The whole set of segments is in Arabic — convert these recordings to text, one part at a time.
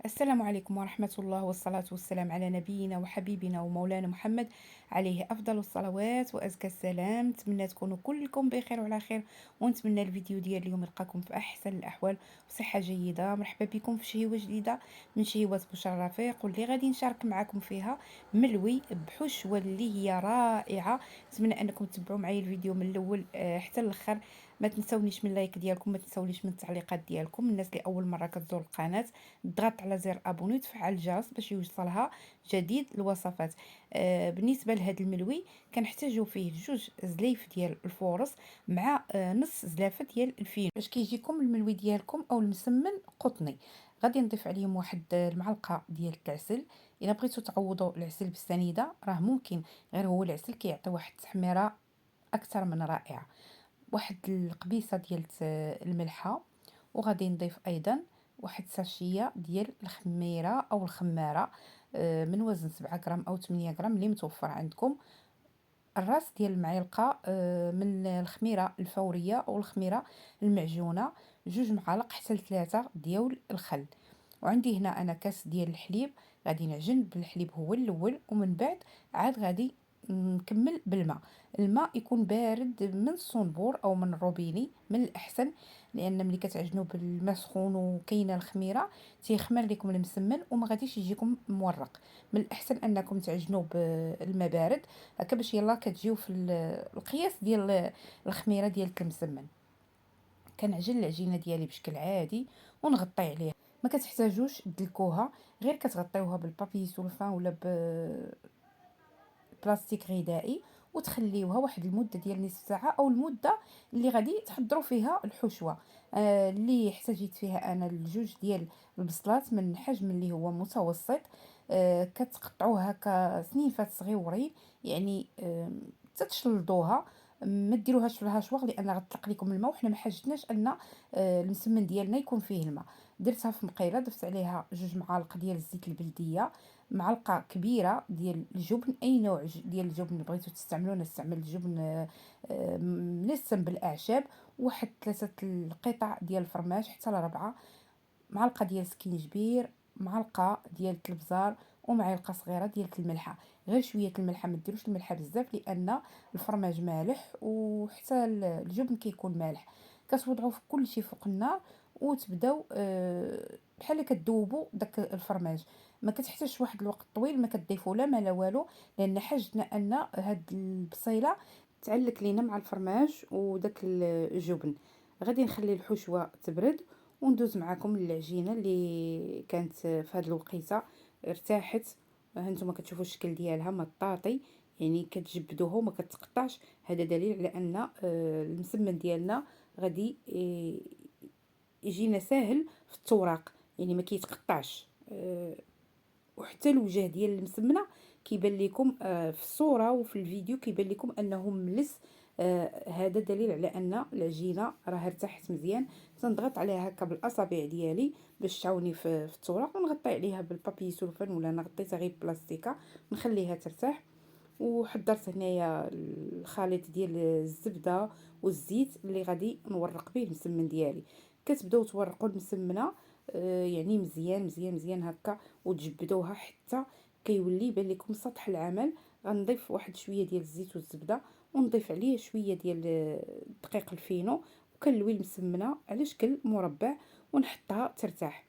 السلام عليكم ورحمة الله والصلاة والسلام على نبينا وحبيبنا ومولانا محمد عليه أفضل الصلوات وأزكى السلام. نتمنى تكونوا كلكم بخير وعلى خير، ونتمنى الفيديو ديال اليوم يلقاكم في أحسن الأحوال وصحة جيدة. مرحبا بكم في شهيوة جديدة من شهيوات بشرى رفيق، واللي غادي نشارك معكم فيها ملوي بحشوة اللي هي رائعة. نتمنى أنكم تتبعوا معي الفيديو من الأول حتى الآخر. ما تنسونيش من لايك ديالكم، ما تنسونيش من التعليقات ديالكم. الناس اللي اول مره كتزور القناه تضغط على زر ابوني وتفعل الجرس باش يوصلها جديد الوصفات. بالنسبه لهذا الملوي كنحتاجو فيه جوج زليف ديال الفورص مع نص زلافه ديال الفينو. باش كيجيكم الملوي ديالكم او المسمن قطني غادي نضيف عليهم واحد المعلقه ديال العسل. الا بغيتو تعوضوا العسل بالسنيده راه ممكن، غير هو العسل كيعطي واحد التحميره اكثر من رائعه. واحد القبيصه ديال الملحه، وغادي نضيف ايضا واحد ساشيه ديال الخميره او الخماره من وزن 7 غرام او 8 غرام اللي متوفر عندكم. الراس ديال المعلقه من الخميره الفوريه او الخميره المعجونه، 2 معالق حتى ل3 ديال الخل. وعندي هنا انا كاس ديال الحليب، غادي نعجن بالحليب هو الاول، ومن بعد عاد غادي نكمل بالماء. الماء يكون بارد من الصنبور او من الروبيني من الاحسن، لان ملي كتعجنوا بالماء سخون وكاينه الخميره تيخمر لكم المسمن وما غاديش يجيكم مورق. من الاحسن انكم تعجنوا بالماء بارد هكا باش يلا كتجيو في القياس ديال الخميره ديال المسمن. كنعجن العجينه ديالي بشكل عادي ونغطي عليها. ما كتحتاجوش تدلكوها، غير كتغطيوها بالبابي سولفان ولا بلاستيك غذائي وتخليوها واحد المده ديال نصف ساعه او المده اللي غادي تحضروا فيها الحشوه. اللي احتاجيت فيها انا الجوج ديال البصلات من حجم اللي هو متوسط. كتقطعوها كسنيفات صغيورين، يعني تتشلضوها. ما ديروهاش في الهاشواغ لان غتطلق لكم الماء، وحنا ما حاجتناش ان المسمن ديالنا يكون فيه الماء. درتها في مقيله، ضفت عليها 2 معالق ديال الزيت البلديه، معلقه كبيره ديال الجبن، اي نوع ديال الجبن بغيتو تستعملوه. نستعمل الجبن ملسم بالاعشاب. واحد 3 القطع ديال الفرماج حتى ل4، معلقه ديال سكينجبير، معلقه ديال البزار، ومعلقه صغيره ديال الملحه. غير شويه الملحه، ما ديروش الملحه بزاف لان الفرماج مالح وحتى الجبن كيكون مالح. كتوضعوا في كل شيء فوق النار وتبداو بحال كتذوبوا داك الفرماج. ما كتحتاجش واحد الوقت طويل، ما كتضيفوا لا ما لا والو، لان حاجتنا ان هاد البصيله تعلك لينا مع الفرماج وداك الجبن. غادي نخلي الحشوه تبرد وندوز معكم العجينه اللي كانت في هذه الوقيته ارتاحت. هانتوما كتشوفوا الشكل ديالها مطاطي، يعني كتجبدوها وما كتقطعش. هذا دليل على ان المسمن ديالنا غادي يجينا ساهل في التوراق، يعني ما كيتقطعش. وحتى الوجه ديال المسمنه كيبان لكم في الصوره وفي الفيديو كيبان لكم انه ملس. هذا دليل على ان العجينه راه ارتاحت مزيان. تنضغط عليها هكا بالاصابع ديالي باش تعاوني في التوراق، ونغطي عليها بالبابي سولفان ولا انا غطيتها غير بلاستيكه نخليها ترتاح. وحضرت هنايا الخليط ديال الزبده والزيت اللي غادي نورق به المسمن ديالي. كتبداو تورقوا المسمنه يعني مزيان مزيان مزيان هكا، وتجبدوها حتى كيولي يبان لكم سطح العمل. غنضيف واحد شويه ديال الزيت والزبده، ونضيف عليه شويه ديال الدقيق الفينو، وكنلوي المسمنه على شكل مربع ونحطها ترتاح.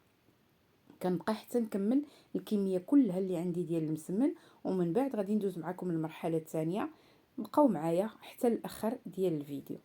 كنبقى حتى نكمل الكميه كلها اللي عندي ديال المسمن، ومن بعد غادي ندوز معكم المرحله الثانيه. بقاو معايا حتى الاخر ديال الفيديو.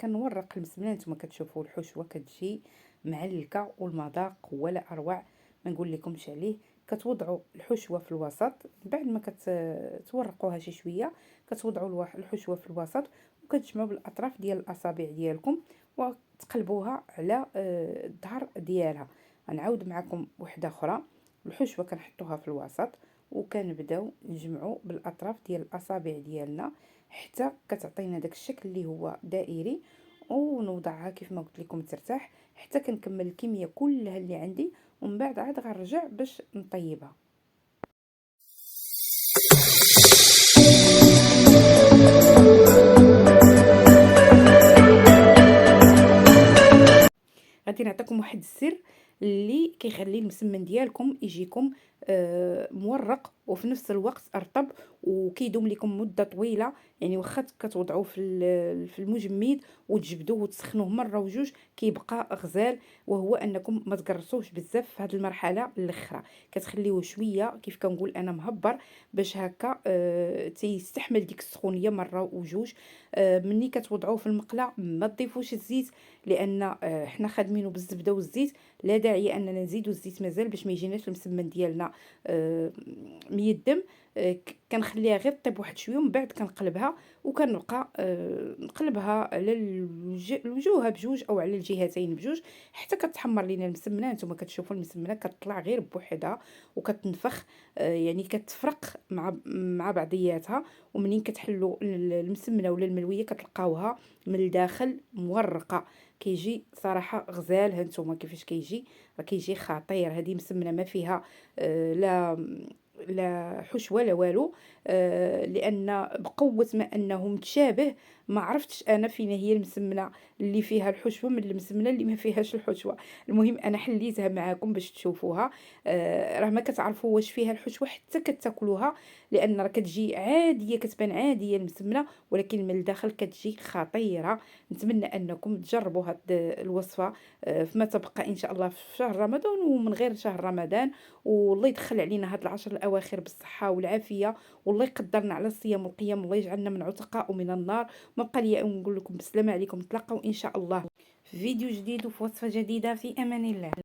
كنورق المسمنه. نتوما كتشوفوا الحشوه كتجي معلكه والمذاق ولا اروع، ما نقول لكمش عليه. كتوضعوا الحشوه في الوسط بعد ما كتورقوها شي شويه، كتوضعوا الحشوه في الوسط وكتجمعوا بالاطراف ديال الاصابع ديالكم وتقلبوها على الظهر ديالها. غنعاود معكم وحده اخرى. الحشوه كنحطوها في الوسط وكنبداو نجمعوا بالاطراف ديال الاصابع ديالنا حتى كتعطينا داك الشكل اللي هو دائري، ونوضعها كيف ما قلت لكم ترتاح حتى كنكمل الكميه كلها اللي عندي، ومن بعد عاد غنرجع باش نطيبها. غادي نعطيكم واحد السر اللي كيخلي المسمن ديالكم يجيكم مورق وفي نفس الوقت ارطب وكيدوم لكم مده طويله. يعني واخا كتوضعوه في المجمد وتجبدوه وتسخنوه مره وجوج كيبقى غزال، وهو انكم ما تقرصوش بزاف في هذه المرحله الاخرى. كتخليوه شويه كيف كنقول انا مهبر باش هكا تيستحمل ديك السخونيه مره وجوج. مني كتوضعوه في المقله ما تضيفوش الزيت، لان حنا خادمينه بالزبده والزيت، لا داعي اننا نزيدوا الزيت مازال باش ما يجيناش المسمن ديالنا ميدم. كنخليها غير طيب واحد شويه ومن بعد كنقلبها وكنبقى نقلبها على الوجوه بجوج او على الجهتين بجوج حتى كتحمر لينا المسمنه. نتوما كتشوفوا المسمنه كتطلع غير بوحدها وكتنفخ، يعني كتفرق مع بعضياتها. ومنين كتحلوا المسمنه ولا الملويه كتلقاوها من الداخل مورقه، كيجي صراحه غزال. هانتوما كيفاش كيجي، راه كيجي خطير. هذه مسمنه ما فيها لا حشوه لا والو، لان بقوه ما انه متشابه ما عرفتش انا فين هي المسمنه اللي فيها الحشوه من المسمنه اللي ما فيهاش الحشوه. المهم انا حليتها معاكم باش تشوفوها. راه ما كتعرفوا واش فيها الحشوه حتى كتاكلوها، لان راه كتجي عاديه، كتبان عاديه المسمنه، ولكن من الداخل كتجي خطيره. نتمنى انكم تجربوا هاد الوصفه فيما تبقى ان شاء الله في شهر رمضان ومن غير شهر رمضان. والله يدخل علينا هاد العشر الاواخر بالصحه والعافيه، والله يقدرنا على الصيام والقيام، والله يجعلنا من عتقاء من النار. ما بقى لي نقول لكم بالسلامه عليكم، نتلاقاو ان شاء الله في فيديو جديد وفي وصفه جديده، في امان الله.